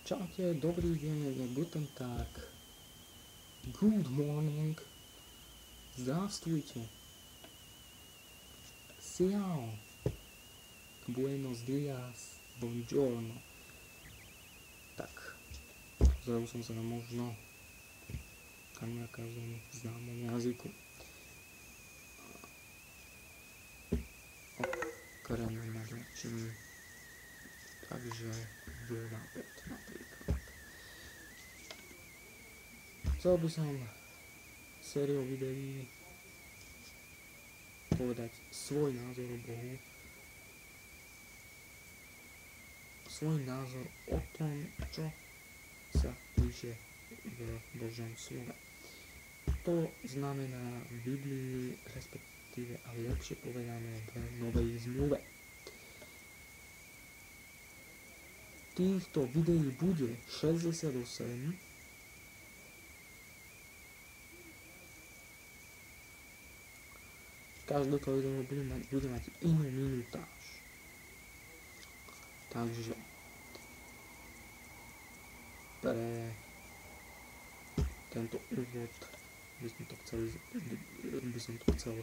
Čaute, dobrý deň, guten tag, good morning, zdravstvujte, ciao, buenos dias, buongiorno. Tak, zrazu som sa na možno na každom známom jazyku. Okrem angličtiny, takže Vlnapet napríklad. Chcel by som sériou videí povedať svoj názor o Bohu, svoj názor o tom, čo sa píše v Božom slove. To znamená v Biblii, respektíve, ale lepšie povedané v Novej zmluve. Týchto videí bude 68. Každé to video bude mať inú minutáž. Takže pre tento úvod by som to chcel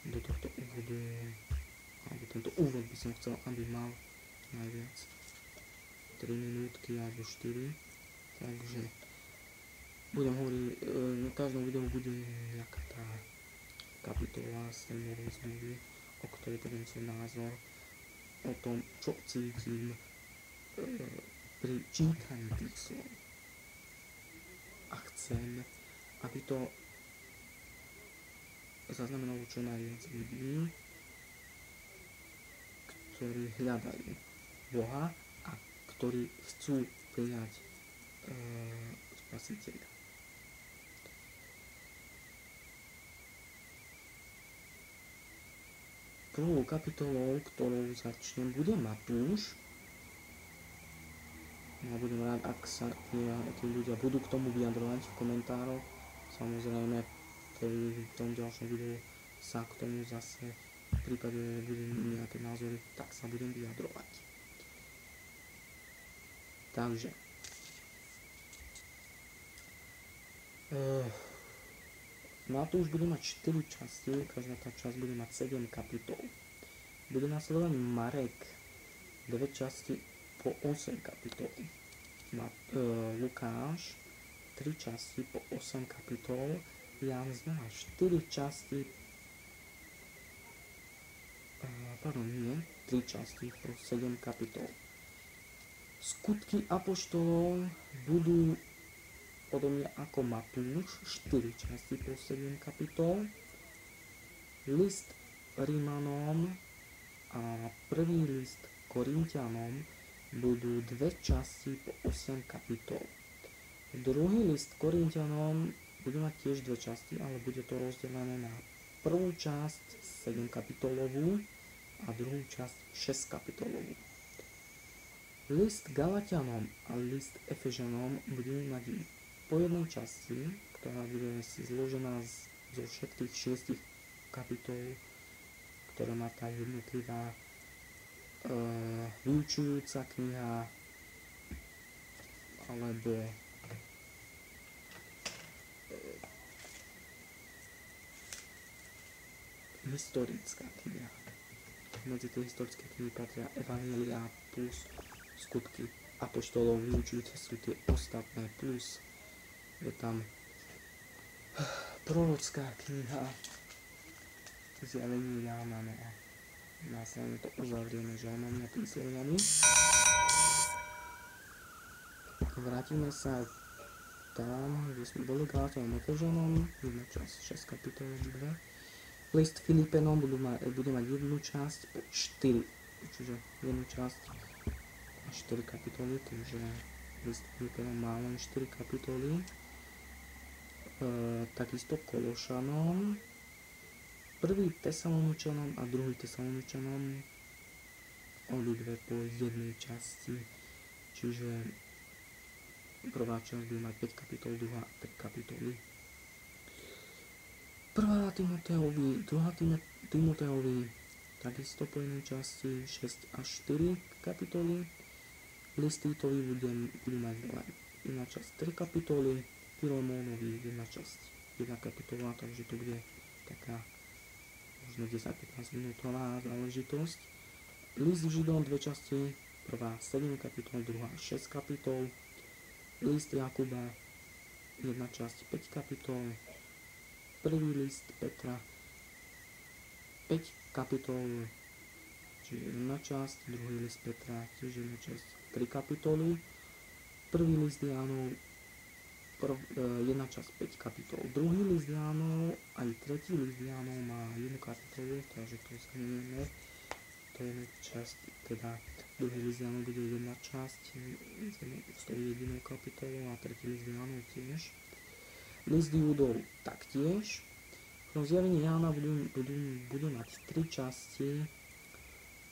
do tohto úvodu, alebo tento úvod by som chcel, aby mal najviac 3 minútky alebo 4. Takže budem hovoriť, na každom videu bude nejaká tá kapitola z tej novej zmluvy, o ktorej poviem svoj názor, o tom, čo cítim pri čítaní tých slov. A chcem, aby to zaznamenalo čo najviac ľudí, ktorí hľadajú Boha a ktorí chcú prijať Spasiteľa. Prvou kapitolou, ktorou začnem, bude Matúš. Ja budem rád, ak sa tí ľudia budú k tomu vyjadrovať v komentároch. Samozrejme, v tom ďalšom videu sa k tomu zase, v prípade budem nejaké názory, tak sa budem vyjadrovať. Takže Matúš bude mať 4 časti, každá tá časť bude mať 7 kapitol. Bude nasledovať Marek, 2 časti po 8 kapitol. Lukáš, 3 časti po 8 kapitol. Ján zná 4 časti, 3 časti po 7 kapitol. Skutky apoštolov budú podobne ako Matúš, 4 časti po 7 kapitol. List Rímanom a prvý list Korinťanom budú 2 časti po 8 kapitol. Druhý list Korinťanom bude mať tiež 2 časti, ale bude to rozdelené na prvú časť 7 kapitolovú a druhú časť 6 kapitolovú. List Galatianom a list Efežanom budeme mať po jednej časti, ktorá bude zložená zo všetkých 6 kapitol, ktorá má tá jednotlivá vyučujúca kniha alebo historická kniha. Medzi tie historické knihy patria Evanjelia plus skutky apoštolov, vyučujúce sú tie ostatné, plus je tam prorocká kniha Zjavenie Jána, no a následne to uzavrieme žalmami a prísloviami. Vrátime sa tam, kde sme boli, Galatianom a Efežanom, jedna časť 6 kapitol, 2. List Filipenom bude mať jednu časť po 4, čiže jednu časť a 4 kapitoly, takže list Filipenom má len 4 kapitoly. Takisto Kološanom, 1. Tesaloničanom a 2. Tesaloničanom obidve po jednej časti, čiže prvá časť bude mať 5 kapitol, druhá 5 kapitoly. 1. Timoteovi, 2. Timoteovi takisto po jednej časti 6 až 4 kapitoly List Titovi budú mať len jedna časť 3 kapitoly, Filemónovi jedna časť 1 kapitola, takže to bude taká možno 10-15 minútová záležitosť. List Židom 2 časti, prvá 7 kapitol, druhá 6 kapitol. List Jakuba 1 časť 5 kapitol, prvý list Petra 5 kapitol, čiže 1 časť, druhý list Petra tiež 1 časť 3 kapitoly, prvý list Jánov 1 časť 5 kapitol, druhý list Jánov aj tretí list Jánov má 1 kapitolu, takže to zhrnieme, to je 1 časť, teda druhý list Jánov bude 1 časť s tou jedinou kapitolou a tretí list Jánov tiež. List Júdov taktiež. No zjavenie Jána budú mať 3 časti,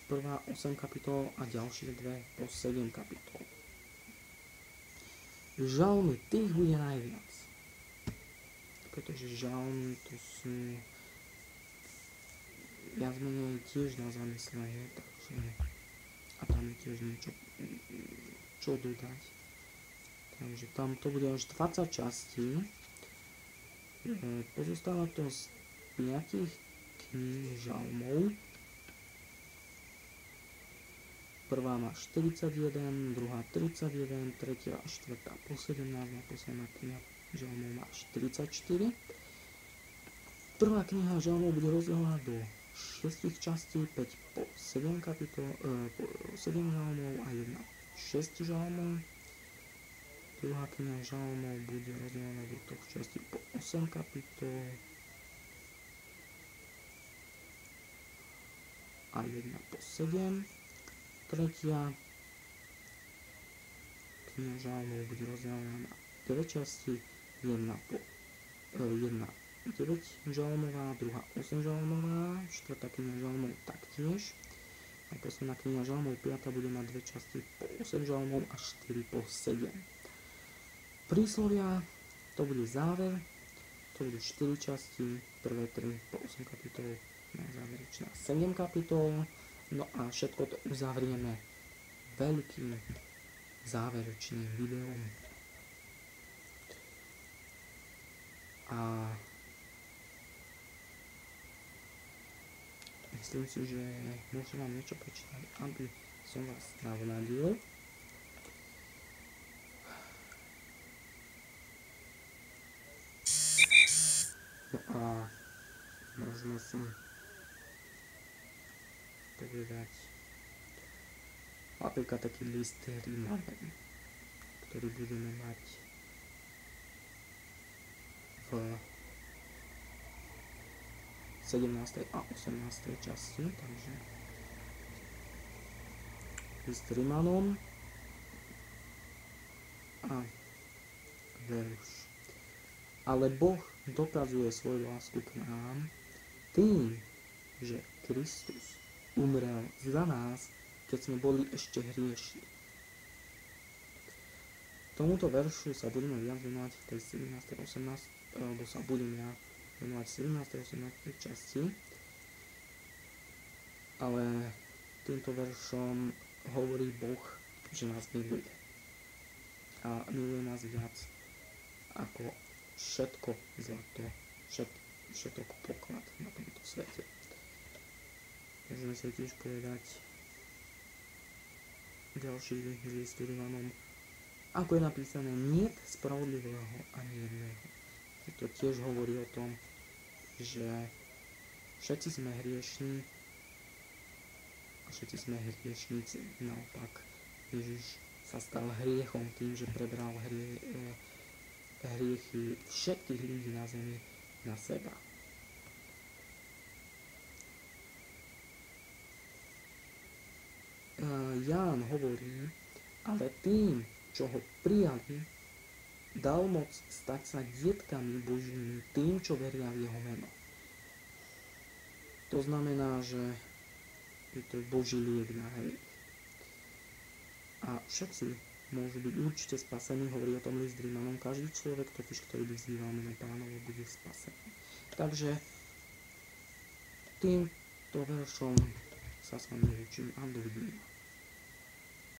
prvá 8 kapitol a ďalšie 2 po 7 kapitol. Žalmy, tých bude najviac, pretože žalmy to sú viac menej tiež na zamyslenie, takže a tam je tiež niečo čo dodať. Takže tam to bude až 20 častí. Pozostáva to z 5 kníh žalmov. Prvá má 41, druhá 31, tretia a štvrtá po 17 a posledná kniha žalmov má 44. Prvá kniha žalmov bude rozdelená do 6 častí, 5 po 7 kapitol, po 7 žalmov a 1 6 žalmov. Druhá kniha žalmov bude rozdelená do tohto časti po 8 kapitol a 1 po 7. Tretia kniha žalmov bude rozdelená na 9 časti, 1 9 žalmová, druhá 8 žalmová, štvrtá kniha žalmov taktiež. A posledná kniha žalmov 5 bude mať 2 časti po 8 žalmov a 4 po 7. Príslovia, to bude záver, to budú 4 časti, prvé 3 po 8 kapitol, na záverečná 7 kapitol, no a všetko to uzavrieme veľkým záverečným videom. A myslím si, že môžem vám niečo prečítať, aby som vás navnadil. No a možno si povedať napríklad taký list Rímanom, ktorý budeme mať v 17. a 18. časti, takže list Rímanom a verš. Ale Boh dokazuje svoju lásku k nám tým, že Kristus umrel za nás, keď sme boli ešte hriešni. Tomuto veršu sa budeme viac venovať v tej 17. 18. alebo sa budem ja venovať v 17. 18. časti. Ale týmto veršom hovorí Boh, že nás miluje. A miluje nás viac ako všetko zlato, všetok poklad na tomto svete. Môžeme si tiež povedať ďalší list Rímanom, ako je napísané, niet spravodlivého ani jedného. To tiež hovorí o tom, že všetci sme hriešní a všetci sme hriešníci. Naopak, Ježiš sa stal hriechom tým, že prebral hriechy všetkých ľudí na zemi na seba. Ján hovorí, ale tým, čo ho prijali, dal moc stať sa detkami Božími, tým, čo veria v jeho meno. To znamená, že je to Boží liek na hriech. A všetci môžu byť určite spasení, hovorí o tom list Rímanom. Každý človek totiž, ktorý vyzýva meno Pánovo, bude spasený. Takže týmto veršom sa s vami učím a dovidenia.